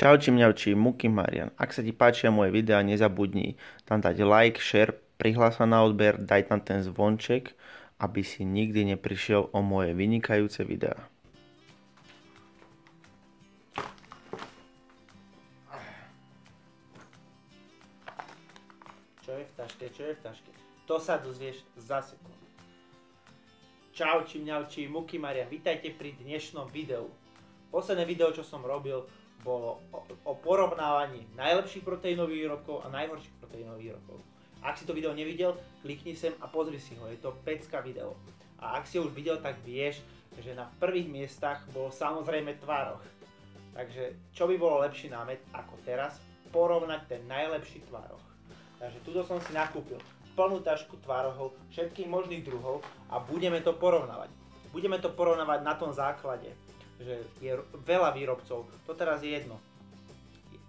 Čauči mňauči, Muky Marian. Ak sa ti páčia moje videá, nezabudni tam dať like, share, prihlás sa na odber, daj tam ten zvonček, aby si nikdy neprišiel o moje vynikajúce videá. Čo je v taške? To sa dozvieš za sekundu. Čauči mňauči, Muky Marian. Vítajte pri dnešnom videu. Posledné video, čo som robil, bolo o porovnávaní najlepších proteínových výrobkov a najhorších proteínových výrobkov. Ak si to video nevidel, klikni sem a pozri si ho, je to pecka video. A ak si ho už videl, tak vieš, že na prvých miestach bol samozrejme tvároh. Takže čo by bolo lepší námet ako teraz porovnať ten najlepší tvároh. Takže tuto som si nakúpil plnú tašku tvárohov všetkých možných druhov a budeme to porovnávať. Budeme to porovnávať na tom základe, že je veľa výrobcov, to teraz je jedno,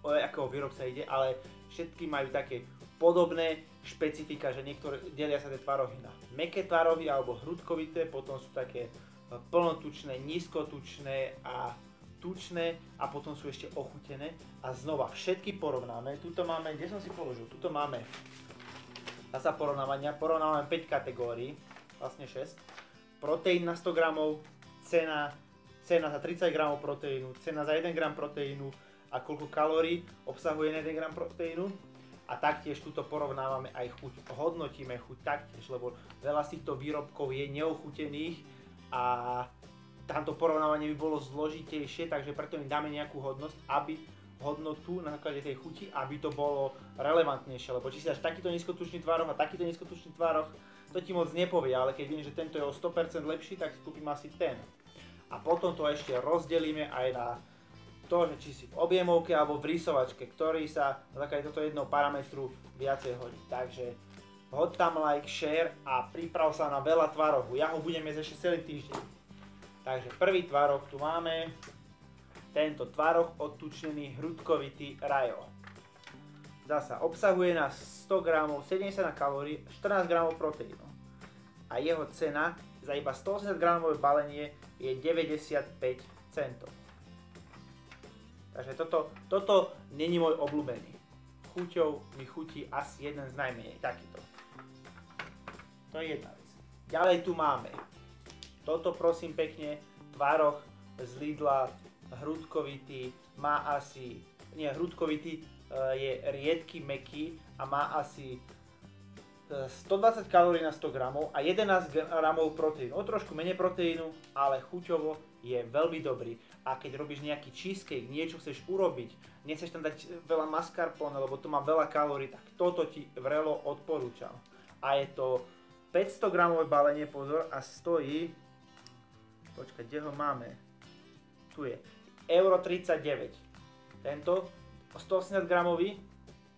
o akého výrobca ide, ale všetky majú také podobné špecifika, že niektoré delia sa tie tvárohy na mäkké tvárohy alebo hrudkovité, potom sú také plnotučné, nízkotučné a tučné a potom sú ešte ochutené a znova všetky porovnáme. Tuto máme, kde som si položil, tuto máme zasa porovnávania, porovnávame 5 kategórií, vlastne 6. Proteín na 100 gramov, cena za 30 gramov proteínu, cena za 1 gram proteínu a koľko kalórií obsahuje 1 gram proteínu. A taktiež tuto porovnávame aj chuť, hodnotíme chuť taktiež, lebo veľa z týchto výrobkov je neochutených a tamto porovnávanie by bolo zložitejšie, takže preto im dáme nejakú hodnotu na základe tej chuti, aby to bolo relevantnejšie, lebo či si dáš takýto nízkotučný tvároh a takýto nízkotučný tvároh, to ti moc nepovie, ale keď viem, že tento je o 100% lepší, tak kúpim asi ten. A potom to ešte rozdelíme aj na to, že či si v objemovke alebo v rysovačke, ktorý sa na základe tohto jedného parametru viacej hodí. Takže hoď tam like, share a priprav sa na veľa tvárohu. Ja ho budem jesť ešte celý týždeň. Takže prvý tvároh tu máme. Tento tvároh odtučnený hrudkovitý Rayo. Zasa obsahuje na 100 g 70 kalórií, 14 g proteínu. A jeho cena za iba 180 g balenie je 95 centov. Takže toto není môj obľúbený. Chuťou mi chutí asi jeden z najmenej, takýto. To je jedna vec. Ďalej tu máme. Toto prosím pekne, tvároh z Lidla, hrudkovitý, má asi, nie hrudkovitý, je riedky, mäkký a má asi 120 kalórií na 100 gramov a 11 gramov proteínu. O trošku menej proteínu, ale chuťovo je veľmi dobrý. A keď robíš nejaký cheesecake, niečo chceš urobiť, nechceš tam dať veľa mascarpone, lebo to má veľa kalórií, tak toto ti vrelo odporúčam. A je to 500 gramové balenie, pozor, a stojí, počkaj, kde ho máme? Tu je, euro 39. Tento 180 gramový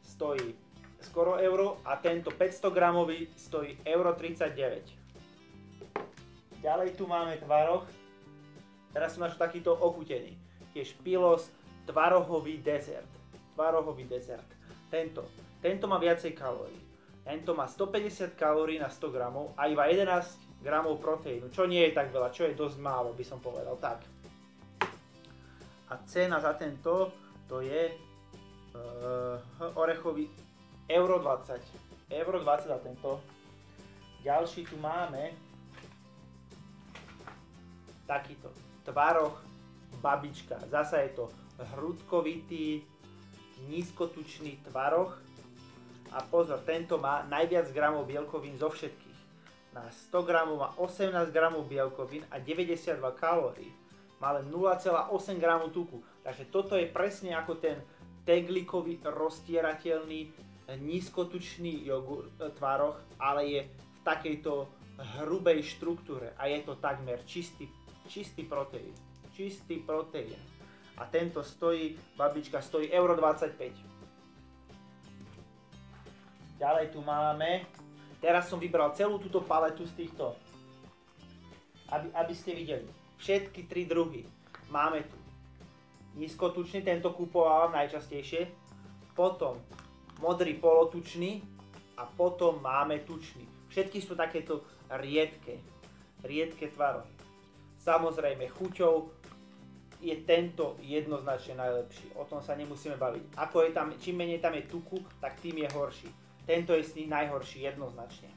stojí skoro euro a tento 500 gramový stojí euro 39. Ďalej tu máme tvároh. Teraz som našiel takýto ochutený. Tiež Pilos tvárohový dezert. Tvárohový dezert. Tento má viacej kalórií. Tento má 150 kalórií na 100 gramov a iba 11 gramov proteínu. Čo nie je tak veľa, čo je dosť málo, by som povedal tak. A cena za tento to je orechový euro 20. Euro 20 za tento. Ďalší tu máme takýto tvároh babička. Zasa je to hrudkovitý, nízkotučný tvároh. A pozor, tento má najviac gramov bielkovín zo všetkých. Na 100 gramov má 18 gramov bielkovín a 92 kalórií. Má len 0,8 g tuku. Takže toto je presne ako ten teglikový roztierateľný nízkotučný tvároh, ale je v takejto hrubej štruktúre a je to takmer čistý proteín. Čistý proteín. A tento stojí, babička stojí euro 25. Ďalej tu máme, teraz som vybral celú túto paletu z týchto, aby ste videli. Všetky tri druhy. Máme tu nízkotučný, tento kúpovávam najčastejšie, potom modrý polotučný a potom máme tučný. Všetky sú takéto riedke tvárohy. Samozrejme chuťou je tento jednoznačne najlepší. O tom sa nemusíme baviť. Ako je tam, čím menej tam je tuku, tak tým je horší. Tento je s ním najhorší jednoznačne.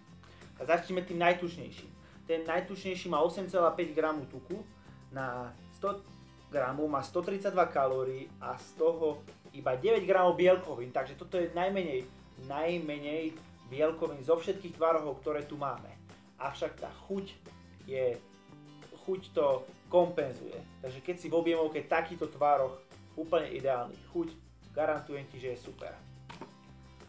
A začneme tým najtučnejším. Ten najtučnejší má 8,5 g tuku, na 100 g má 132 kalórií a z toho iba 9 g bielkovín. Takže toto je najmenej bielkovín zo všetkých tvarohov, ktoré tu máme. Avšak tá chuť to kompenzuje. Takže keď si v objemovke takýto tvároh, úplne ideálny. Chuť, garantujem ti, že je super.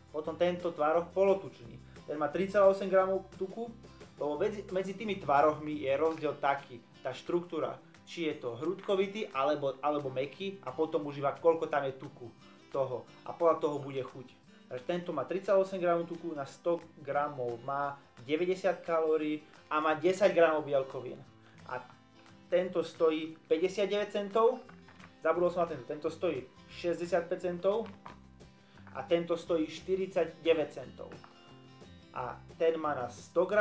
Potom tento tvároh polotučný. Ten má 3,8 g tuku, lebo medzi tými tvárohmi je rozdiel taký, tá štruktúra, či je to hrudkovitý alebo mäkký a potom už iba koľko tam je tuku toho a podľa toho bude chuť. Takže tento má 3,8 g tuku, na 100 g má 90 kalórií a má 10 g bielkovín. A tento stojí 59 centov, zabudol som na tento stojí 65 centov a tento stojí 49 centov. A ten má na 100 g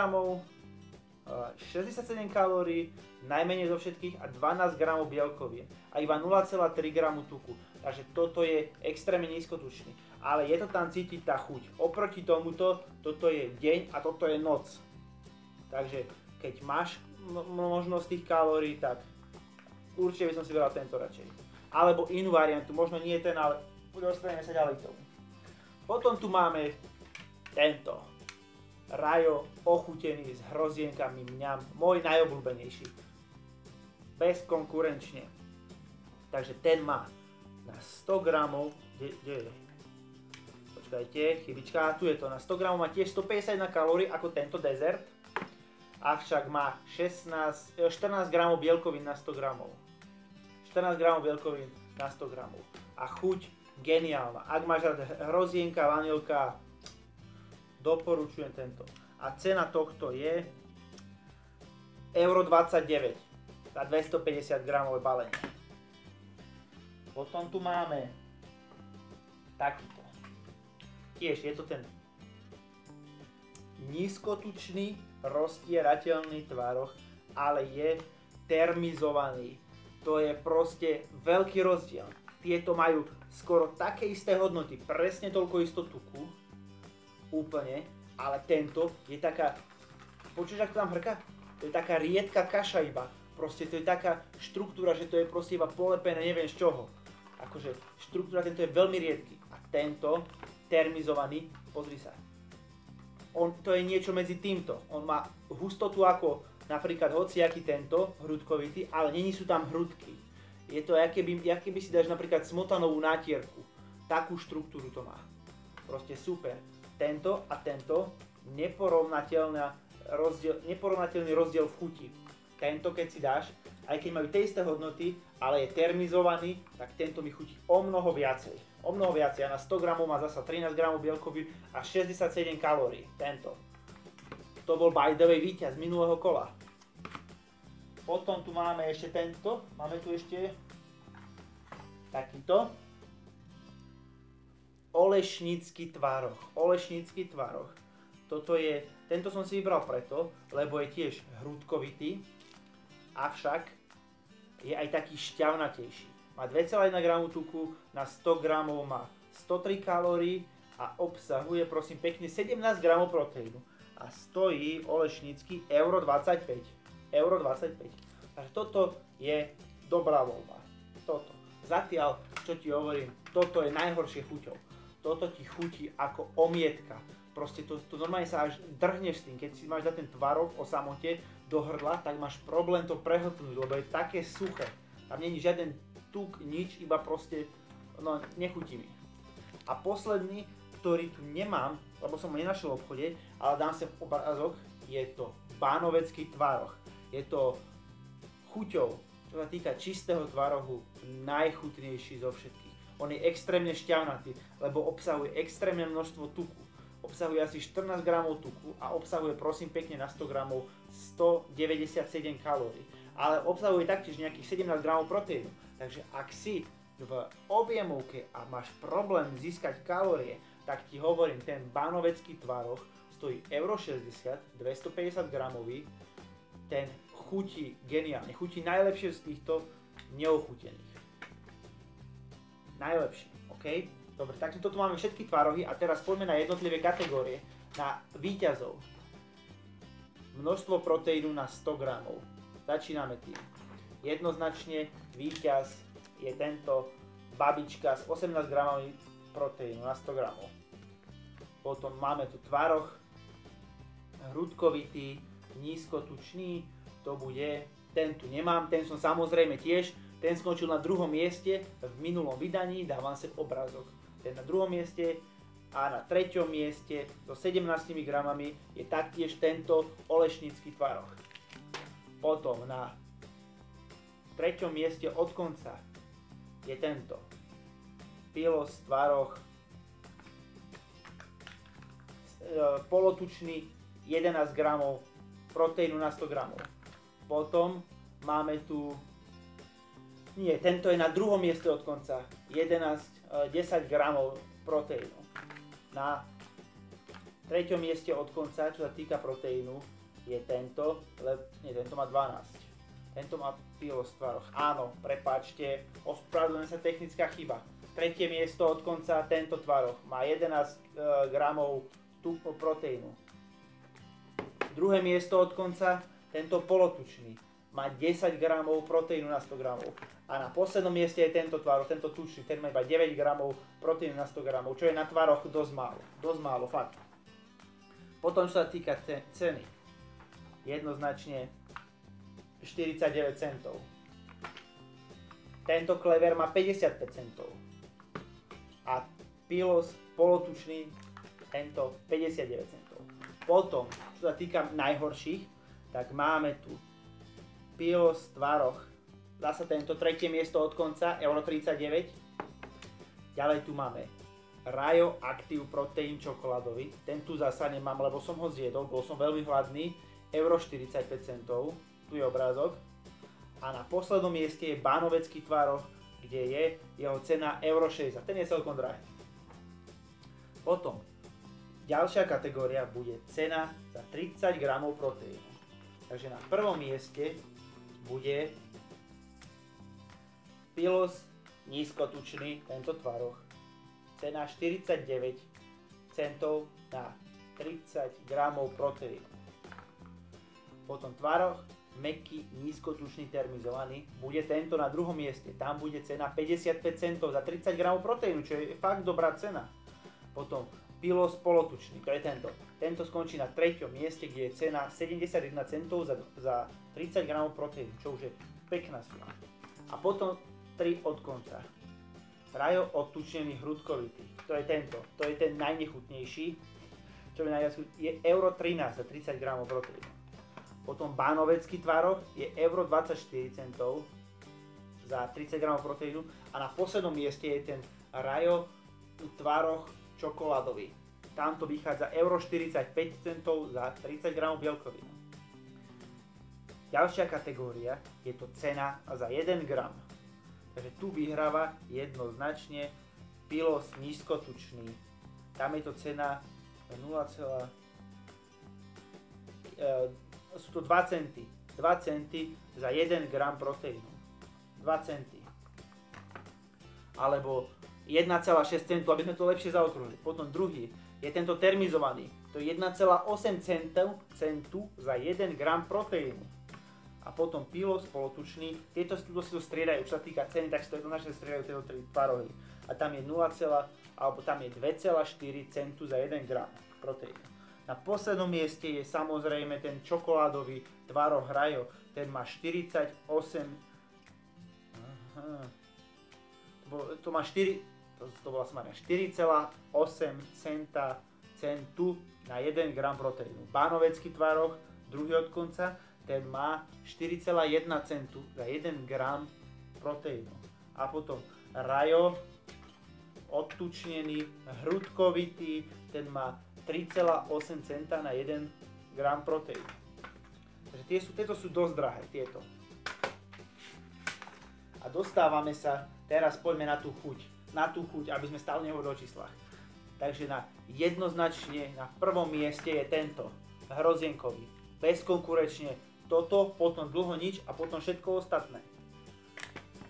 67 kalórií, najmenej zo všetkých a 12 g bielkovín a iba 0,3 g tuku. Takže toto je extrémne nízkotučný. Ale je to tam cítiť tá chuť. Oproti tomuto, toto je deň a toto je noc. Takže keď máš možnosť tých kalórií, tak určite by som si vybral tento radšej. Alebo inú variantu, možno nie ten, ale dostaneme sa ďalej k tomu. Potom tu máme tento. Rajo ochutený s hrozienkami mňam, môj najobľúbenejší. Bezkonkurenčne. Takže ten má na 100 gramov, kde je? Počkajte, chybička, tu je to, na 100 gramov má tiež 151 kalórií ako tento dezert, avšak má 14 gramov bielkovín na 100 gramov. 14 gramov bielkovín na 100 gramov. A chuť geniálna. Ak máš rád hrozienka, vanilka, doporučujem tento. A cena tohto je €29 za 250 gramové balenie. Potom tu máme takýto. Tiež je to ten nízkotučný, roztierateľný tvároh, ale je termizovaný. To je proste veľký rozdiel. Tieto majú skoro také isté hodnoty, presne toľko isto tuku, úplne, ale tento je taká, počuješ, ako tam hrka? To je taká riedka kaša iba, proste to je taká štruktúra, že to je proste iba polepené neviem z čoho. Akože štruktúra tento je veľmi riedky a tento termizovaný, pozri sa. To je niečo medzi týmto, on má hustotu ako napríklad hociaký tento, hrudkovitý, ale není sú tam hrudky. Je to, aké by si dáš napríklad smotanovú nátierku, takú štruktúru to má. Proste super. Tento a tento neporovnateľný rozdiel v chuti. Tento keď si dáš, aj keď majú tie isté hodnoty, ale je termizovaný, tak tento mi chutí o mnoho viacej. O mnoho viacej. A na 100 gramov má zasa 13 gramov bielkovín a 67 kalórií. Tento. To bol by the way víťaz minulého kola. Potom tu máme ešte tento. Máme tu ešte takýto. Olešnícky tvároh. Olešnícky tvároh. Tento som si vybral preto, lebo je tiež hrudkovitý, avšak je aj taký šťavnatejší. Má 2,1 g tuku, na 100 g má 103 kalórií a obsahuje prosím pekne 17 g proteínu. A stojí olešnícky €25. Takže toto je dobrá voľba. Toto. Zatiaľ, čo ti hovorím, toto je najhoršie chuťou. Toto ti chutí ako omietka. Proste to normálne sa až drhneš s tým. Keď si máš dať ten tvarok o samote do hrdla, tak máš problém to prehltnúť, lebo je také suché. Tam není žiaden tuk, nič, iba proste, no nechutí mi. A posledný, ktorý tu nemám, lebo som ho nenašiel v obchode, ale dám sem obrázok, je to bánovecký tvároh. Je to chuťou, čo sa týka čistého tvárohu, najchutnejší zo všetkých. On je extrémne šťavnatý, lebo obsahuje extrémne množstvo tuku. Obsahuje asi 14 g tuku a obsahuje prosím pekne na 100 g 197 kalórií. Ale obsahuje taktiež nejakých 17 g proteínu. Takže ak si v objemovke a máš problém získať kalórie, tak ti hovorím, ten bánovecký tvároh stojí €60, 250 gramový, ten chutí geniálne, chutí najlepšie z týchto neochutených. Najlepší, OK? Dobre, takže toto máme všetky tvarohy a teraz poďme na jednotlivé kategórie, na víťazov. Množstvo proteínu na 100 gramov. Začíname tým. Jednoznačne víťaz je tento babička s 18 gramami proteínu na 100 gramov. Potom máme tu tvaroh hrudkovitý, nízkotučný, to bude, ten tu nemám, ten som samozrejme tiež, ten skončil na druhom mieste v minulom vydaní, dávam sem obrázok. Ten na druhom mieste a na treťom mieste so 17 gramami je taktiež tento olešnický tvaroh. Potom na treťom mieste od konca je tento Pilos tvaroh polotučný, 11 gramov proteínu na 100 gramov. Potom máme tu, nie, tento je na druhom mieste od konca, 10 gramov proteínu. Na treťom mieste od konca, čo sa týka proteínu, je tento, tento má 12. Tento má Pilos tvaroh. Áno, prepáčte, ospravedlňujem sa, technická chyba. Tretie miesto od konca, tento tvaroh má 11 gramov proteínu. Druhé miesto od konca, tento polotučný, má 10 gramov proteínu na 100 gramov. A na poslednom mieste je tento tvaroh, tento tučný, ten má iba 9 gramov proteínu na 100 gramov, čo je na tvaroch dosť málo, fakt. Potom, čo sa týka ceny, jednoznačne 49 centov. Tento klever má 55 centov. A Pilos polotučný, tento 59 centov. Potom, čo sa týka najhorších, tak máme tu Pilos tvaroh, zase tento tretie miesto od konca, euro 39. Ďalej tu máme Rayo Active Protein čokoládový, ten tu zasa nemám, lebo som ho zjedol, bol som veľmi hladný, euro 45 centov. Tu je obrázok. A na poslednom mieste je bánovecký tvaroh, kde je jeho cena euro 60. Ten je celkom drahý. Potom, ďalšia kategória bude cena za 30 gramov proteínu. Takže na prvom mieste bude Pilos nízkotučný, tento tvaroh. Cena 49 centov na 30 gramov proteínu. Potom tvaroh mäkký, nízkotučný, termizovaný, bude tento na druhom mieste. Tam bude cena 55 centov za 30 gramov proteínu, čo je fakt dobrá cena. Potom Pilos polotučný, to je tento. Tento skončí na treťom mieste, kde je cena 71 centov za 30 gramov proteínu, čo už je pekná suma. A potom 3 od konca. Rayo odtučnený hrudkovitý, to je tento. To je ten najnechutnejší, čo je najviac, je euro 13 za 30 gramov proteínu. Potom bánovecký tvaroh je euro 24 centov za 30 gramov proteínu a na poslednom mieste je ten Rayo tvaroh čokoládový. Tam to vychádza euro 45 centov za 30 gramov bielkoviny. Ďalšia kategória je to cena za 1 gram. Takže tu vyhráva jednoznačne Pilos nízkotučný. Tam je to cena 0, sú to 2 centy. 2 centy za 1 gram proteínu. 2 centy. Alebo 1,6 centu, aby sme to lepšie zaokrúhlili. Potom druhý je tento termizovaný. To je 1,8 centu za 1 gram proteínu. A potom Pilos polotučný. Tieto si to striedajú, čo sa týka ceny, tak si to jednoznačne striedajú tieto 3 tvarohy. A tam je 2,4 centu za 1 gram proteínu. Na poslednom mieste je samozrejme ten čokoládový tvaroh Rayo. Ten má 48... To má 4... To bola smarná. 4,8 centu na 1 gram proteínu. Bánovecký tvaroh, druhý od konca, ten má 4,1 centu za 1 gram proteínu. A potom Rayo odtučnený, hrudkovitý, ten má 3,8 centa na 1 gram proteínu. Takže tieto sú dosť drahé, tieto. A dostávame sa, teraz poďme na tú chuť, aby sme stále nehovorili o číslach. Takže jednoznačne na prvom mieste je tento, hrozienkový. Bezkonkurenčne toto, potom dlho nič a potom všetko ostatné.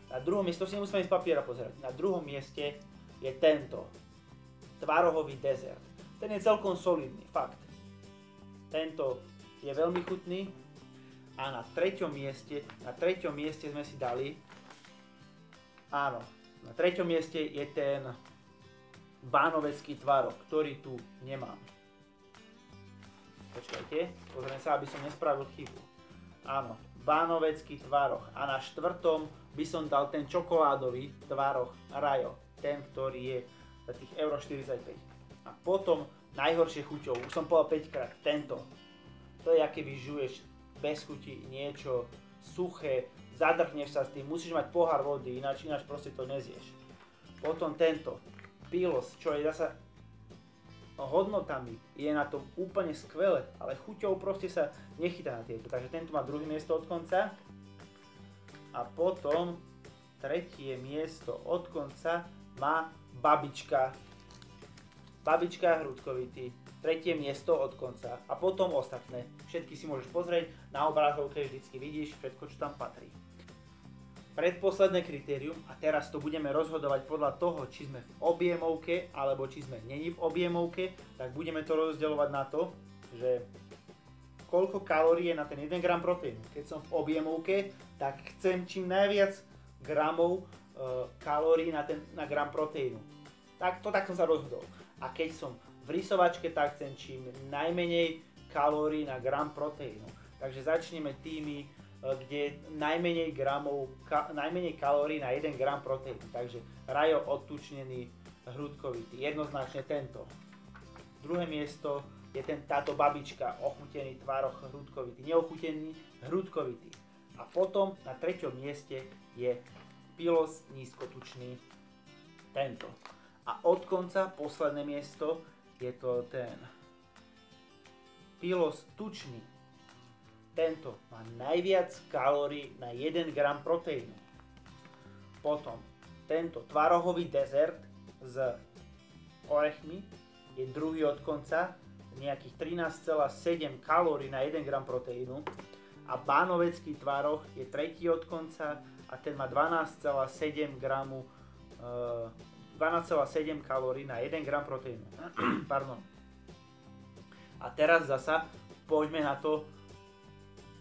Na druhom mieste, to si nemusíme z papiera pozerať, na druhom mieste je tento tvarohový dezert. Ten je celkom solidný, fakt. Tento je veľmi chutný. A na treťom mieste sme si dali, áno, na treťom mieste je ten bánovecký tvaroh, ktorý tu nemám. Počkajte, pozriem sa, aby som nespravil chybu. Áno, bánovecký tvaroh. A na štvrtom by som dal ten čokoládový tvaroh Rajo. Ten, ktorý je za tých €45. A potom najhoršie chuťou, už som povedal 5 krát, tento. To je, aké vyžuješ bez chuti niečo suché, zadrhneš sa s tým, musíš mať pohár vody, ináč proste to nezieš. Potom tento Pilos, čo je zasa hodnotami, je na tom úplne skvelé, ale chuťou proste sa nechytá na tieto. Takže tento má druhé miesto od konca. A potom tretie miesto od konca má babička. Babička hrudkovitý. Tretie miesto od konca. A potom ostatné. Všetky si môžeš pozrieť, na obrazovke vždycky vidíš všetko, čo tam patrí. Predposledné kritérium, a teraz to budeme rozhodovať podľa toho, či sme v objemovke, alebo či sme není v objemovke, tak budeme to rozdeľovať na to, že koľko kalórií je na ten 1 gram proteínu. Keď som v objemovke, tak chcem čím najviac gramov kalórií na gram proteínu. Tak som sa rozhodol. A keď som v rysovačke, tak chcem čím najmenej kalórií na gram proteínu. Takže začneme tými, kde najmenej kalórií na 1 gram proteínu. Takže Rajo odtučnený hrudkovitý, jednoznačne tento. Druhé miesto je táto babička, ochutený tvaroh hrudkovitý, neochutený hrudkovitý. A potom na treťom mieste je Pilos nízkotučný, tento. A od konca posledné miesto je to ten Pilos tučný. Tento má najviac kalórií na 1 gram proteínu. Potom tento tvarohový dezert s orechmi je druhý od konca, nejakých 13,7 kalórií na 1 gram proteínu. A bánovecký tvaroh je tretí od konca a ten má 12,7 kalórií na 1 gram proteínu. Pardon. A teraz zasa poďme na to,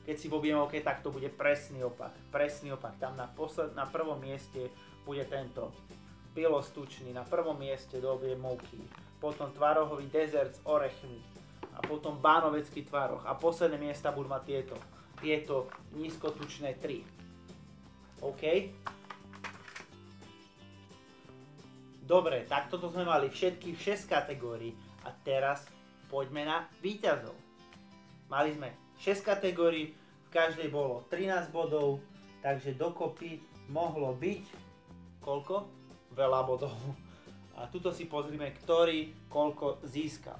keď si v objemovke, tak to bude presný opak. Presný opak. Tam na prvom mieste bude tento Pilos tučný, na prvom mieste do objemovky. Potom tvarohový dezert s orechmi. A potom bánovecký tvaroh. A posledné miesta budú mať tieto nízkotučné 3. OK? Dobre, tak toto sme mali všetkých 6 kategórií. A teraz poďme na víťazov. Mali sme 6 kategórií, v každej bolo 13 bodov, takže dokopy mohlo byť koľko? Veľa bodov. A tuto si pozrime, ktorý koľko získal.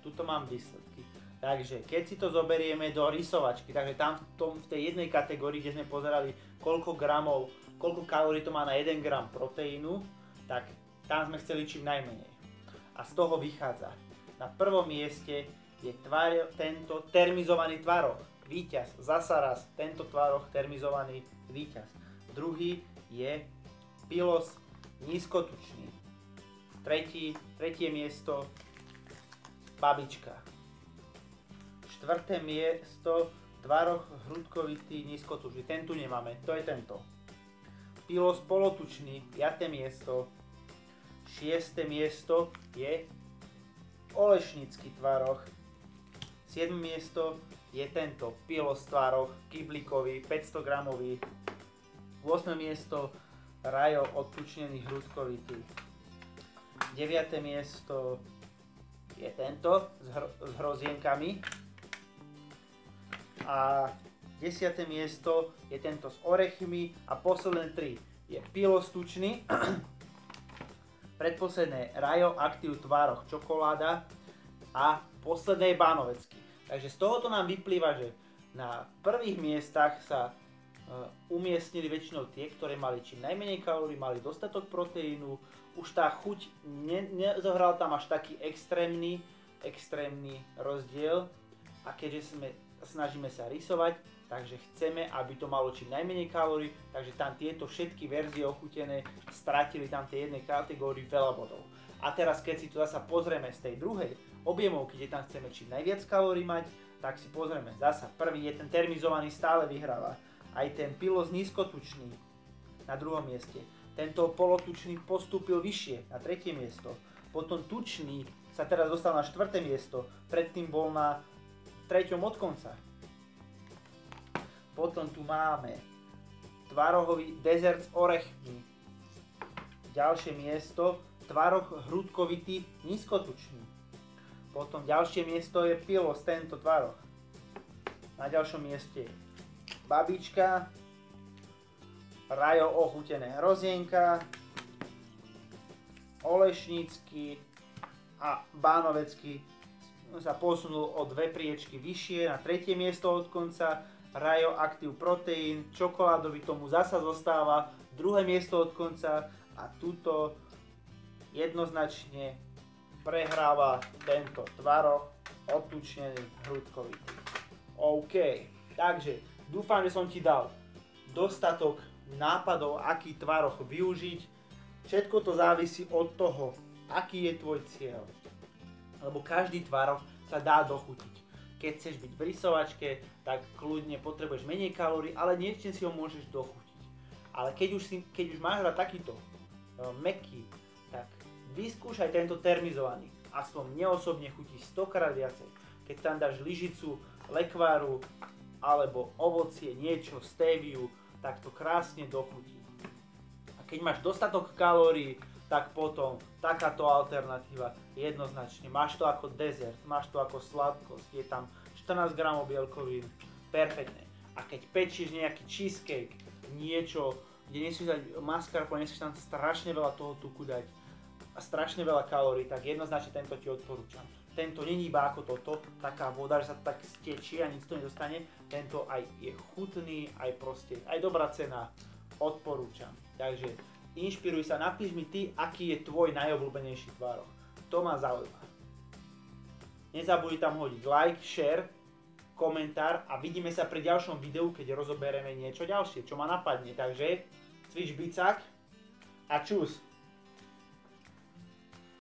Tuto mám výsledky. Takže keď si to zoberieme do rysovačky, takže tam v tej jednej kategórii, kde sme pozerali koľko kalórií to má na 1 gram proteínu, tak tam sme chceli čím najmenej. A z toho vychádza. Na prvom mieste je tento termizovaný tvaroh, víťaz, zasa raz, tento tvaroh termizovaný víťaz. Druhý je Pilos nízkotučný. Tretie miesto babička. Štvrté miesto tvaroh hrudkovitý nízkotučný, ten tu nemáme, to je tento. Pilos polotučný, 5. miesto. 6. miesto je olešnický tvaroh. 7. miesto je tento Pilos tvaroh kyblíkový, 500 gramový. 8. miesto Rajo odtučnený hrudkovitý. 9. miesto je tento s hrozienkami. A 10. miesto je tento s orechmi a posledné 3 je Pilos tučný. Predposledné Rajo Active tvaroh čokoláda a posledné je bánovecký. Takže z tohoto nám vyplýva, že na prvých miestach sa umiestnili väčšinou tie, ktoré mali čím najmenej kalórií, mali dostatok proteínu, už tá chuť nezohral tam až taký extrémny rozdiel a keďže snažíme sa rysovať, takže chceme, aby to malo čím najmenej kalórií, takže tam tieto všetky verzie ochutené stratili tam tej jednej kategórii veľa bodov. A teraz keď si to zasa pozrieme z tej druhej objemovky, kde tam chceme čím najviac kalórií mať, tak si pozrieme zasa. Prvý je ten termizovaný, stále vyhráva. Aj ten pilos nízkotučný na druhom mieste. Tento polotučný postúpil vyššie na tretie miesto. Potom tučný sa teraz dostal na 4. miesto, predtým bol na 3. od konca. Potom tu máme tvarohový dezert s orechmi. Ďalšie miesto, tvaroh hrudkovitý nízkotučný. Potom ďalšie miesto je pilos, tento tvaroh. Na ďalšom mieste babička, Rajo ochutené hrozienka, Olešnícky a Bánovecký sa posunul o 2 priečky vyššie na 3. miesto od konca. Rajo Active Protein, čokoládový tomu zasa zostáva 2. miesto od konca a tuto jednoznačne prehráva tento tvaroh odtučnený hrudkovitý. OK, takže dúfam, že som ti dal dostatok nápadov, aký tvaroh využiť. Všetko to závisí od toho, aký je tvoj cieľ. Lebo každý tvaroh sa dá dochutiť. Keď chceš byť v rysovačke, tak kľudne potrebuješ menej kalórií, ale niečím si ho môžeš dochutiť. Ale keď už máš rád takýto mäkký, tak vyskúšaj tento termizovaný. Aspoň mne osobne chutí 100-krát viacej. Keď tam dáš lyžicu, lekváru, alebo ovocie, niečo, stéviu, tak to krásne dochutí. A keď máš dostatok kalórií, tak potom takáto alternatíva jednoznačne. Máš to ako dezert, máš to ako sladkosť, je tam 14 gramov bielkovín, perfektne. A keď pečieš nejaký cheesecake, niečo, kde nesmieš dať mascarpone, nesmieš tam strašne veľa toho tuku dať a strašne veľa kalórií, tak jednoznačne tento ti odporúčam. Tento není iba ako toto, taká voda, že sa to tak stečie a nic to nedostane. Tento aj je chutný, aj proste, aj dobrá cena, odporúčam. Takže inšpiruj sa, napíš mi ty, aký je tvoj najobľúbenejší tvaroh. To ma zaujíma. Nezabudni tam hodiť like, share, komentár a vidíme sa pri ďalšom videu, keď rozoberieme niečo ďalšie, čo ma napadne. Takže cvič bicák a čus!